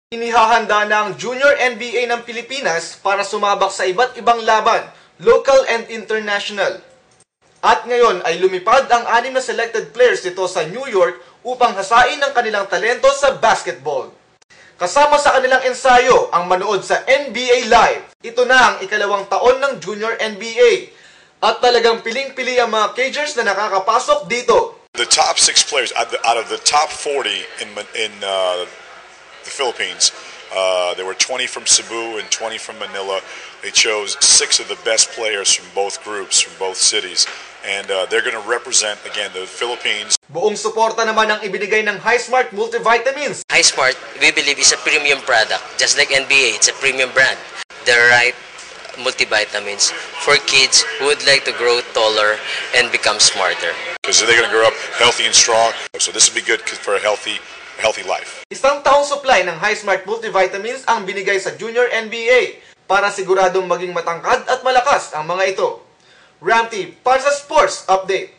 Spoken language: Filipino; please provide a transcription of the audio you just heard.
Inihahanda na ang Junior NBA ng Pilipinas para sumabak sa iba't ibang laban, local and international. At ngayon ay lumipad ang 6 na selected players nito sa New York upang hasain ang kanilang talento sa basketball. Kasama sa kanilang ensayo ang manood sa NBA Live. Ito na ang ikalawang taon ng Junior NBA. At talagang piling-pili ang mga Cagers na nakakapasok dito. The top 6 players out of the top 40 in the Philippines. There were 20 from Cebu and 20 from Manila. They chose 6 of the best players from both groups, from both cities. And they're going to represent, again, the Philippines. Buong suporta naman ang ibinigay ng Hi-Smart Multivitamins. Hi-Smart, we believe, is a premium product. Just like NBA, it's a premium brand. The right multivitamins for kids who would like to grow taller and become smarter. Because they're going to grow up healthy and strong. So this will be good for a healthy life. Isang taong supply ng Hi-Smart Multivitamins ang binigay sa Junior NBA para siguradong maging matangkad at malakas ang mga ito. Ramty para sa Sports Update.